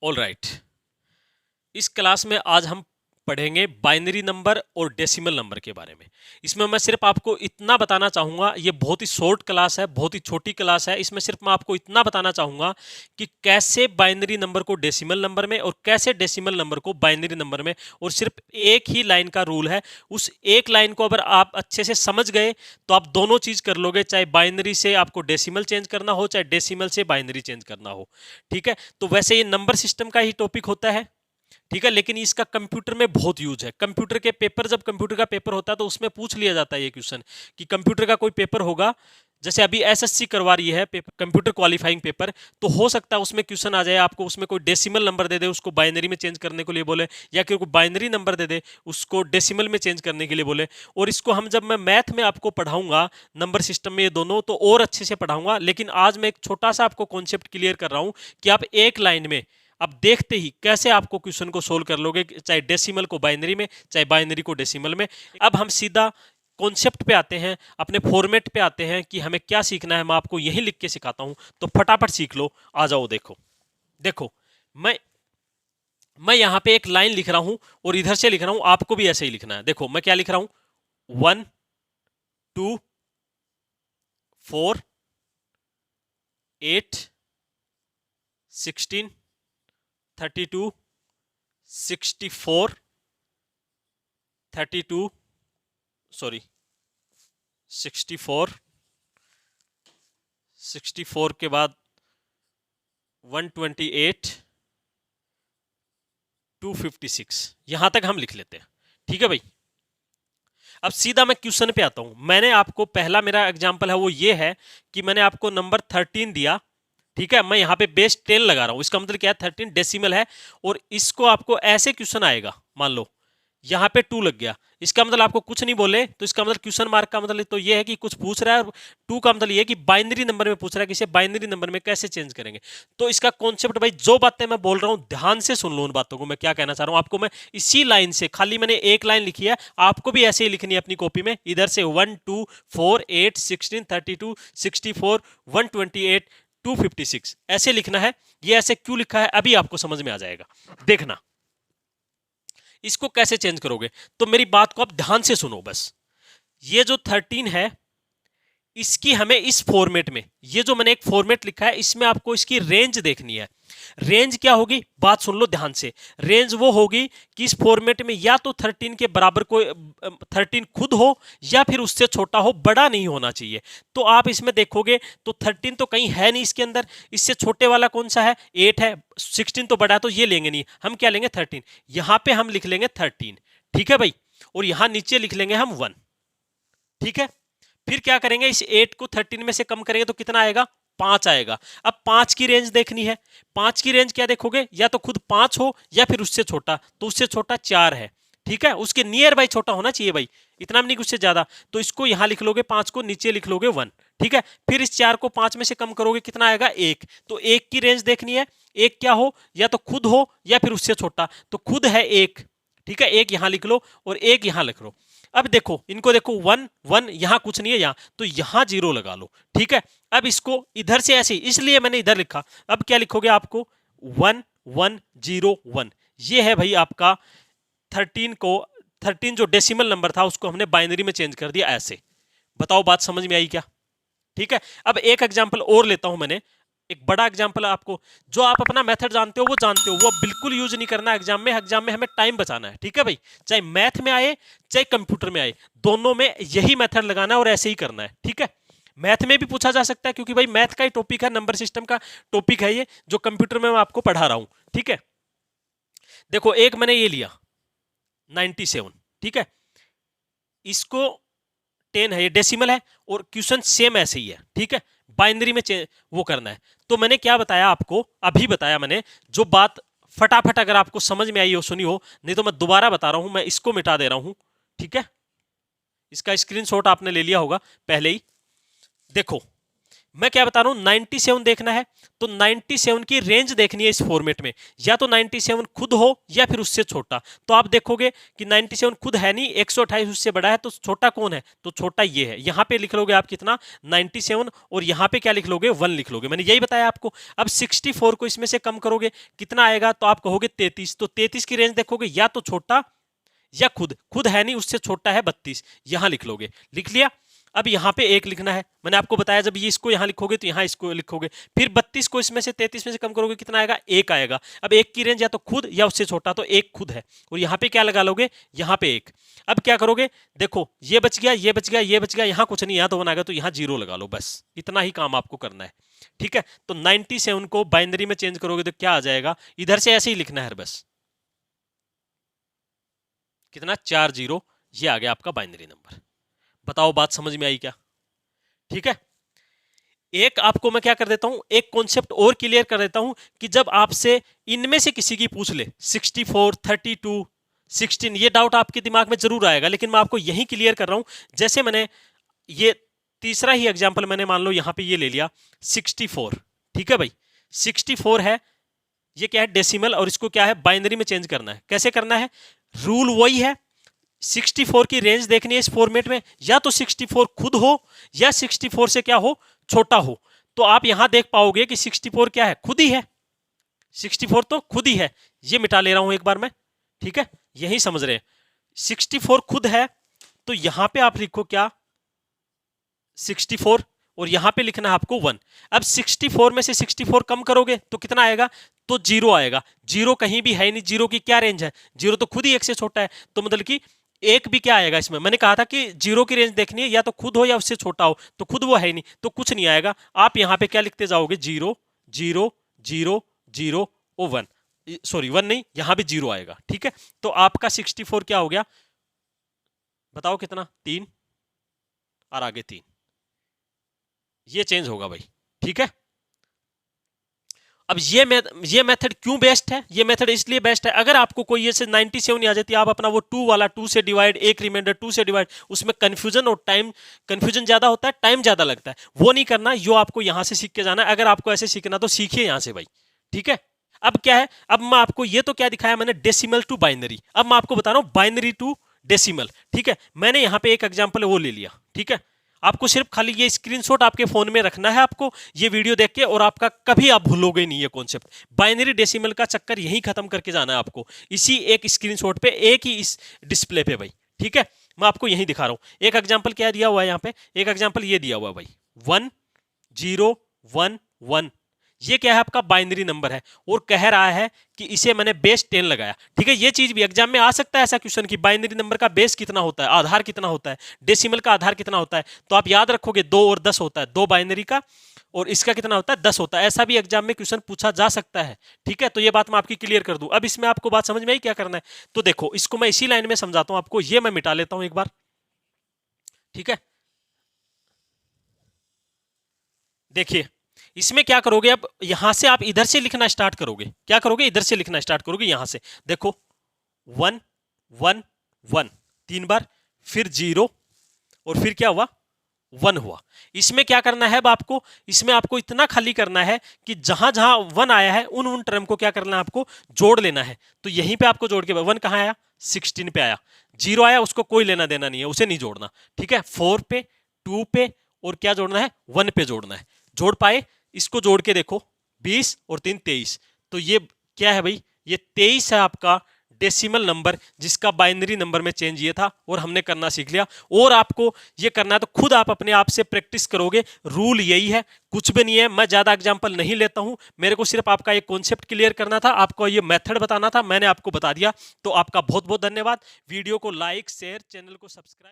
All right. इस class में आज हम पढ़ेंगे बाइनरी नंबर और डेसिमल नंबर के बारे में। इसमें मैं सिर्फ आपको इतना बताना चाहूँगा, ये बहुत ही शॉर्ट क्लास है, बहुत ही छोटी क्लास है। इसमें सिर्फ मैं आपको इतना बताना चाहूँगा कि कैसे बाइनरी नंबर को डेसिमल नंबर में और कैसे डेसिमल नंबर को बाइनरी नंबर में, और सिर्फ एक ही लाइन का रूल है। उस एक लाइन को अगर आप अच्छे से समझ गए तो आप दोनों चीज़ कर लोगे, चाहे बाइनरी से आपको डेसिमल चेंज करना हो, चाहे डेसिमल से बाइनरी चेंज करना हो। ठीक है, तो वैसे ये नंबर सिस्टम का ही टॉपिक होता है, ठीक है, लेकिन इसका कंप्यूटर में बहुत यूज है। कंप्यूटर के पेपर, जब कंप्यूटर का पेपर होता है तो उसमें पूछ लिया जाता है ये क्वेश्चन कि कंप्यूटर का कोई पेपर होगा, जैसे अभी एसएससी करवा रही है कंप्यूटर क्वालिफाइंग पेपर, तो हो सकता है उसमें क्वेश्चन आ जाए, आपको उसमें कोई डेसिमल नंबर दे दे, उसको बाइनरी में चेंज करने के लिए बोले, या कोई बाइनरी नंबर दे दे, उसको डेसिमल में चेंज करने के लिए बोले। और इसको हम जब मैं मैथ में आपको पढ़ाऊंगा नंबर सिस्टम में ये दोनों, तो और अच्छे से पढ़ाऊंगा। लेकिन आज मैं एक छोटा सा आपको कॉन्सेप्ट क्लियर कर रहा हूं कि आप एक लाइन में अब देखते ही कैसे आपको क्वेश्चन को सोल्व कर लोगे, चाहे डेसिमल को बाइनरी में, चाहे बाइनरी को डेसिमल में। अब हम सीधा कॉन्सेप्ट पे आते हैं, अपने फॉर्मेट पे आते हैं कि हमें क्या सीखना है। मैं आपको यही लिख के सिखाता हूं, तो फटाफट सीख लो। आ जाओ, देखो देखो, मैं यहां पे एक लाइन लिख रहा हूं और इधर से लिख रहा हूं, आपको भी ऐसे ही लिखना है। देखो मैं क्या लिख रहा हूं, 1 2 4 8 16 32 64 32 सॉरी 64 64 के बाद 128 256, यहां तक हम लिख लेते हैं। ठीक है भाई, अब सीधा मैं क्वेश्चन पे आता हूं। मैंने आपको पहला मेरा एग्जांपल है वो ये है कि मैंने आपको नंबर 13 दिया, ठीक है, मैं यहां पे बेस 10 लगा रहा हूं, इसका मतलब क्या है, 13 डेसिमल है। और इसको आपको ऐसे क्वेश्चन आएगा, मान लो यहां पे 2 लग गया, इसका मतलब आपको कुछ नहीं बोले तो इसका मतलब क्वेश्चन मार्क का मतलब तो ये है कि कुछ पूछ रहा है, और 2 का मतलब ये है कि बाइनरी नंबर में पूछ रहा है कि इसे बाइनरी नंबर में कैसे चेंज करेंगे। तो इसका कॉन्सेप्ट भाई, जो बातें मैं बोल रहा हूं ध्यान से सुन लो, उन बातों को मैं क्या कहना चाह रहा हूं आपको। मैं इसी लाइन से, खाली मैंने एक लाइन लिखी है, आपको भी ऐसे ही लिखनी है अपनी कॉपी में, इधर से 1 2 4 8 16 32 64 128 256 ऐसे लिखना है। ये ऐसे क्यों लिखा है अभी आपको समझ में आ जाएगा, देखना इसको कैसे चेंज करोगे। तो मेरी बात को आप ध्यान से सुनो बस। ये जो 13 है, इसकी हमें इस फॉर्मेट में, ये जो मैंने एक फॉर्मेट लिखा है, इसमें आपको इसकी रेंज देखनी है। रेंज क्या होगी, बात सुन लो ध्यान से। रेंज वो होगी कि इस फॉर्मेट में या तो 13 के बराबर कोई 13 खुद हो, या फिर उससे छोटा हो, बड़ा नहीं होना चाहिए। तो आप इसमें देखोगे तो 13 तो कहीं है नहीं इसके अंदर, इससे छोटे वाला कौन सा है, 8 है, 16 तो बड़ा है, तो ये लेंगे नहीं, हम क्या लेंगे 13। यहां पे हम लिख लेंगे 13, ठीक है भाई, और यहां नीचे लिख लेंगे हम 1, ठीक है। फिर क्या करेंगे, इस 8 को 13 में से कम करेंगे तो कितना आएगा, 5 आएगा। अब 5 की रेंज देखनी है, 5 की रेंज क्या देखोगे, या तो खुद 5 हो या फिर उससे छोटा, तो उससे छोटा 4 है, ठीक है, उसके नियर बाई छोटा होना चाहिए भाई, इतना भी नहीं उससे ज्यादा। तो इसको यहां लिख लोगे 5 को, नीचे लिख लोगे 1, ठीक है। फिर इस 4 को 5 में से कम करोगे, कितना आएगा 1, तो 1 की रेंज देखनी है, 1 क्या हो, या तो खुद हो या फिर उससे छोटा, तो खुद है 1, ठीक है, 1 यहां लिख लो और 1 यहां लिख लो। अब देखो इनको, देखो 1 1 यहां कुछ नहीं है, यहां तो यहां 0 लगा लो, ठीक है। अब इसको इधर से ऐसे, इसलिए मैंने इधर लिखा। अब क्या लिखोगे, आपको 1 1 0 1, ये है भाई आपका 13 को, 13 जो डेसिमल नंबर था उसको हमने बाइनरी में चेंज कर दिया ऐसे। बताओ बात समझ में आई क्या, ठीक है। अब एक एग्जाम्पल और लेता हूं मैंने, एक बड़ा एग्जाम्पल आपको, जो आप अपना मेथड जानते हो वो जानते हो, वो बिल्कुल यूज नहीं करना एग्जाम में। एग्जाम में हमें टाइम बचाना है, ठीक है भाई, चाहे मैथ में आए चाहे कंप्यूटर में आए, दोनों में यही मेथड लगाना है और ऐसे ही करना है, ठीक है। मैथ में भी पूछा जा सकता है, क्योंकि भाई मैथ का ही टॉपिक है, नंबर सिस्टम का टॉपिक है ये, जो कंप्यूटर में मैं आपको पढ़ा रहा हूं, ठीक है। देखो एक मैंने ये लिया 97, ठीक है, इसको 10 है, ये डेसिमल है, और क्वेश्चन सेम ऐसे ही है, ठीक है, बाइनरी में वो करना है। तो मैंने क्या बताया आपको, अभी बताया मैंने, जो बात फटाफट अगर आपको समझ में आई हो, सुनी हो, नहीं तो मैं दोबारा बता रहा हूं, मैं इसको मिटा दे रहा हूं, ठीक है। इसका स्क्रीनशॉट आपने ले लिया होगा पहले ही। देखो मैं क्या बता रहा हूं 97 देखना है तो 97 की रेंज देखनी है इस फॉर्मेट में, या तो 97 खुद हो या फिर उससे छोटा। तो आप देखोगे कि 97 खुद है नहीं, 128 उससे बड़ा है, तो छोटा कौन है, तो छोटा ये है। यहां पे लिख लोगे आप कितना 97 और यहां पे क्या लिख लोगे 1 लिख लोगे, मैंने यही बताया आपको। अब 64 को इसमें से कम करोगे कितना आएगा, तो आप कहोगे 33, तो 33 की रेंज देखोगे या तो छोटा या खुद है नहीं उससे छोटा है 32, यहां लिख लोगे, लिख लिया। अब यहां पे 1 लिखना है, मैंने आपको बताया जब ये इसको यहां लिखोगे तो यहां इसको लिखोगे, फिर 32 को इसमें से 33 में से कम करोगे कितना आएगा 1 आएगा। अब 1 की रेंज या तो खुद या उससे छोटा, तो 1 खुद है, और यहां पे क्या लगा लोगे, यहां पे 1। अब क्या करोगे, देखो ये बच गया, ये बच गया, ये बच गया, यहां कुछ नहीं, यहां तो 1 आएगा, तो यहां 0 लगा लो, बस इतना ही काम आपको करना है। ठीक है, तो 97 को बाइनरी में चेंज करोगे तो क्या आ जाएगा, इधर से ऐसे ही लिखना है बस, कितना 40, ये आ गया आपका बाइनरी नंबर। बताओ बात समझ में आई क्या। ठीक है, एक आपको मैं क्या कर देता हूं, एक कॉन्सेप्ट और क्लियर कर देता हूं कि जब आपसे इनमें से किसी की पूछ ले 64, 32, 16, ये डाउट आपके दिमाग में जरूर आएगा, लेकिन मैं आपको यही क्लियर कर रहा हूं। जैसे मैंने ये तीसरा ही एग्जांपल मैंने मान लो यहां पे ये ले लिया 64, ठीक है भाई 64 है, ये क्या है डेसिमल, और इसको क्या है बाइनरी में चेंज करना है। कैसे करना है, रूल वही है, 64 की रेंज देखनी है इस फॉर्मेट में, या तो 64 खुद हो या 64 से क्या हो छोटा हो। तो आप यहां देख पाओगे कि 64 क्या है, खुद ही है, 64 तो खुद ही है। ये मिटा ले रहा हूं एक बार मैं, ठीक है, यही समझ रहे हैं, 64 खुद है, तो यहां पे आप लिखो क्या 64, और यहां पे लिखना है आपको 1। अब 64 में से 64 कम करोगे तो कितना आएगा, तो 0 आएगा। 0 कहीं भी है नहीं, 0 की क्या रेंज है, 0 तो खुद ही 1 से छोटा है, तो मतलब कि 1 भी क्या आएगा इसमें, मैंने कहा था कि 0 की रेंज देखनी है या तो खुद हो या उससे छोटा हो, तो खुद वो है ही नहीं, तो कुछ नहीं आएगा। आप यहां पे क्या लिखते जाओगे 0 0 0 0 और 1, सॉरी 1 नहीं, यहां भी 0 आएगा। ठीक है, तो आपका 64 क्या हो गया, बताओ कितना, 3 और आगे 3, ये चेंज होगा भाई। ठीक है, अब ये मेथड क्यों बेस्ट है, ये मेथड इसलिए बेस्ट है, अगर आपको कोई ऐसे 97 नहीं आ जाती, आप अपना वो 2 वाला 2 से डिवाइड, एक रिमाइंडर 2 से डिवाइड, उसमें कंफ्यूजन और टाइम, कंफ्यूजन ज्यादा होता है, टाइम ज्यादा लगता है, वो नहीं करना, यो आपको यहां से सीख के जाना है। अगर आपको ऐसे सीखना तो सीखिए यहां से भाई। ठीक है, अब क्या है, अब मैं आपको ये तो क्या दिखाया मैंने, डेसिमल टू बाइनरी, अब मैं आपको बता रहा हूं बाइनरी टू डेसिमल। ठीक है, मैंने यहां पे एक एग्जांपल वो ले लिया। ठीक है, आपको सिर्फ खाली ये स्क्रीनशॉट आपके फोन में रखना है आपको, ये वीडियो देख के, और आपका कभी आप भूलोगे नहीं ये कॉन्सेप्ट। बाइनरी डेसिमल का चक्कर यही खत्म करके जाना है आपको, इसी एक स्क्रीनशॉट पे, एक ही इस डिस्प्ले पे भाई। ठीक है, मैं आपको यही दिखा रहा हूं। एक एग्जांपल क्या दिया हुआ है यहाँ पे, एक एग्जांपल ये दिया हुआ है भाई 1 0 1 1, ये क्या है आपका बाइनरी नंबर है, और कह रहा है कि इसे मैंने बेस 10 लगाया। ठीक है, ये चीज भी एग्जाम में आ सकता है ऐसा क्वेश्चन कि बाइनरी नंबर का बेस कितना होता है, आधार कितना होता है, डेसिमल का आधार कितना होता है, तो आप याद रखोगे 2 और 10 होता है, 2 बाइनरी का और इसका कितना होता है 10 होता है, ऐसा भी एग्जाम में क्वेश्चन पूछा जा सकता है। ठीक है, तो ये बात मैं आपकी क्लियर कर दूं। अब इसमें आपको बात समझ में आई क्या करना है, तो देखो इसको मैं इसी लाइन में समझाता हूं आपको, ये मैं मिटा लेता हूं एक बार। ठीक है, देखिए इसमें क्या करोगे, अब यहां से आप इधर से लिखना स्टार्ट करोगे, क्या करोगे इधर से लिखना स्टार्ट करोगे, यहां से देखो 1 1 1 3 बार, फिर 0, और फिर क्या हुआ 1 हुआ। इसमें क्या करना है अब आपको, इसमें आपको इतना खाली करना है कि जहां जहां 1 आया है उन उन टर्म को क्या करना है आपको जोड़ लेना है। तो यहीं पे आपको जोड़ के 1 कहां आया 16 पे आया, 0 आया उसको कोई लेना देना नहीं है, उसे नहीं जोड़ना। ठीक है, 4 पे 2 पे और क्या जोड़ना है 1 पे जोड़ना है। जोड़ पाए, इसको जोड़ के देखो 20 और 3 23, तो ये क्या है भाई, ये 23 है आपका डेसिमल नंबर, जिसका बाइनरी नंबर में चेंज ये था, और हमने करना सीख लिया। और आपको ये करना है तो खुद आप अपने आप से प्रैक्टिस करोगे, रूल यही है, कुछ भी नहीं है। मैं ज्यादा एग्जांपल नहीं लेता हूं, मेरे को सिर्फ आपका ये कॉन्सेप्ट क्लियर करना था, आपको ये मेथड बताना था, मैंने आपको बता दिया। तो आपका बहुत बहुत धन्यवाद। वीडियो को लाइक शेयर, चैनल को सब्सक्राइब।